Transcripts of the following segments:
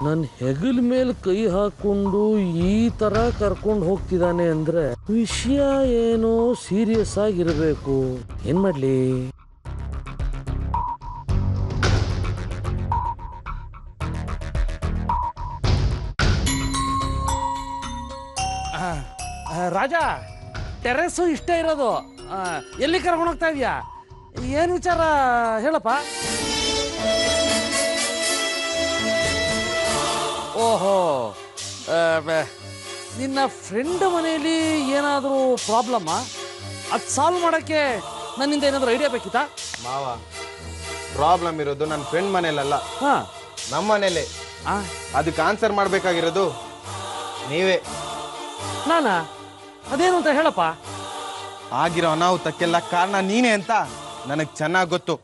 ನನ್ನ ಹೆಗಲ ಮೇಲೆ ಕೈ ಹಾಕೊಂಡು ಈ ತರ ಕರ್ಕೊಂಡು ಹೋಗ್ತಿದ್ದಾನೆ ಅಂದ್ರೆ ವಿಷಯ ಏನೋ ಸೀರಿಯಸ್ ಆಗಿರ್ಬೇಕು. ಏನ್ ಮಾಡ್ಲಿ? ರಾಜ, ಟೆರೆಸ್ಸು ಇಷ್ಟ ಇರೋದು. ಎಲ್ಲಿ ಕರ್ಕೊಂಡು ಹೋಗ್ತಾ ಇದೀಯಾ? ಏನು ವಿಚಾರ ಹೇಳಪ್ಪ. ಓಹೋ, ನಿನ್ನ ಫ್ರೆಂಡ್ ಮನೆಯಲ್ಲಿ ಏನಾದರೂ ಪ್ರಾಬ್ಲಮ್ಮಾ? ಅದು ಸಾಲ್ವ್ ಮಾಡೋಕ್ಕೆ ನನ್ನಿಂದ ಏನಾದರೂ ಐಡಿಯಾ ಬೇಕಿತ್ತಾ? ಮಾವ, ಪ್ರಾಬ್ಲಮ್ ಇರೋದು ನನ್ನ ಫ್ರೆಂಡ್ ಮನೇಲಲ್ಲ, ನಮ್ಮ ಮನೇಲೆ. ಅದಕ್ಕೆ ಆನ್ಸರ್ ಮಾಡಬೇಕಾಗಿರೋದು ನೀವೇ. ನಾನಾ? ಅದೇನು ಅಂತ ಹೇಳಪ್ಪ. ಆಗಿರೋ ಅನಾಹುತಕ್ಕೆಲ್ಲ ಕಾರಣ ನೀನೇ ಅಂತ ನನಗೆ ಚೆನ್ನಾಗಿ ಗೊತ್ತು.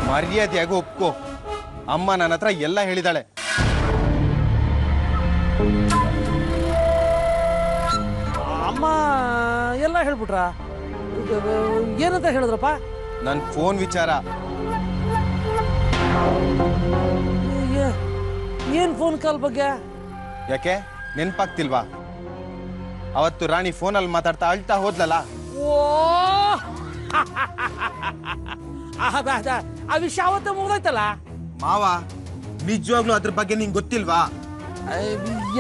ಮರ್ಯಾದೆಯಾಗಿ ಒಪ್ಕೋ. ಅಮ್ಮ ನನ್ನ ಹತ್ರ ಎಲ್ಲ ಹೇಳಿದಾಳೆ. ಅಮ್ಮ ಎಲ್ಲ ಹೇಳ್ಬಿಟ್ರ? ಏನಂತ ಹೇಳಿದ್ರಪ್ಪ? ನನ್ನ ಫೋನ್ ವಿಚಾರ. ಏನ್ ಫೋನ್ ಕಾಲ್ ಬಗ್ಗೆ? ಯಾಕೆ ನೆನ್ಪಾಗ್ತಿಲ್ವಾ? ಅವತ್ತು ರಾಣಿ ಫೋನಲ್ಲಿ ಮಾತಾಡ್ತಾ ಅಳ್ತಾ ಹೋದ್ಲಲ್ಲ. ಓ, ಆ ವಿಷಯ ಅವತ್ತೇ ಮುಗ್ದೈತಲ್ಲ ಮಾವ. ನಿಜವಾಗ್ಲೂ ಅದ್ರ ಬಗ್ಗೆ ನಿಂಗೆ ಗೊತ್ತಿಲ್ವಾ?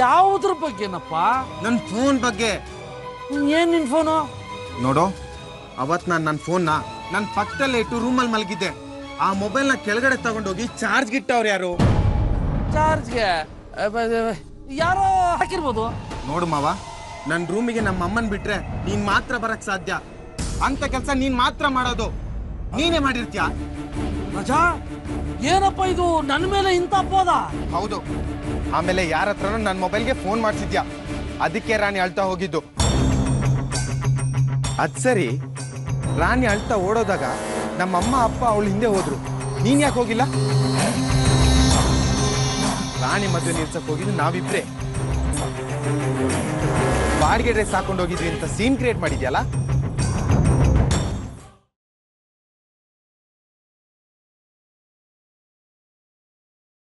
ಯಾವುದ್ರ ಬಗ್ಗೆನಪ್ಪ? ನನ್ನ ಫೋನ್ ಬಗ್ಗೆ. ಏನ್ ನಿನ್ ಫೋನು? ನೋಡು, ಅವತ್ ನಾನು ನನ್ನ ಫೋನ್ನ ನನ್ನ ಪಕ್ಕದಲ್ಲೇ ಇಟ್ಟು ರೂಮಲ್ಲಿ ಮಲಗಿದ್ದೆ. ಆ ಮೊಬೈಲ್ನ ಕೆಳಗಡೆ ತಗೊಂಡೋಗಿ ಚಾರ್ಜ್ ಗಿಟ್ಟವ್ರು ಯಾರು? ಚಾರ್ಜ್ಗೆ ಯಾರೋ ಹಾಕಿರ್ಬೋದು. ನೋಡು ಮಾವ, ನನ್ನ ರೂಮಿಗೆ ನಮ್ಮ ಅಮ್ಮನ್ ಬಿಟ್ರೆ ನೀನ್ ಮಾತ್ರ ಬರಕ್ ಸಾಧ್ಯ. ಅಂತ ಕೆಲಸ ನೀನ್ ಮಾತ್ರ ಮಾಡೋದು. ನೀನೇ ಮಾಡಿರ್ತೀಯ. ರಜಾ, ಏನಪ್ಪ ಇದು ನನ್ನ ಮೇಲೆ ಇಂತ ಅಪವಾದ? ಹೌದು. ಆಮೇಲೆ ಯಾರ ಹತ್ರನೂ ನನ್ನ ಮೊಬೈಲ್ಗೆ ಫೋನ್ ಮಾಡ್ಸಿದ್ಯಾ. ಅದಕ್ಕೆ ರಾಣಿ ಅಳ್ತಾ ಹೋಗಿದ್ದು. ಅದ್ ಸರಿ, ರಾಣಿ ಅಳ್ತಾ ಓಡೋದಾಗ ನಮ್ಮಮ್ಮ ಅಪ್ಪ ಅವಳು ಹಿಂದೆ ಹೋದ್ರು. ನೀನ್ ಯಾಕೆ ಹೋಗಿಲ್ಲ? ರಾಣಿ ಮದುವೆ ನಿಲ್ಸಕ್ ಹೋಗಿದ್ದು ನಾವಿಬ್ರೆ. ಬಾಡಿಗೆ ಡ್ರೆಸ್ ಹಾಕೊಂಡು ಹೋಗಿದ್ವಿ ಅಂತ ಸೀನ್ ಕ್ರಿಯೇಟ್ ಮಾಡಿದ್ಯಲ್ಲ.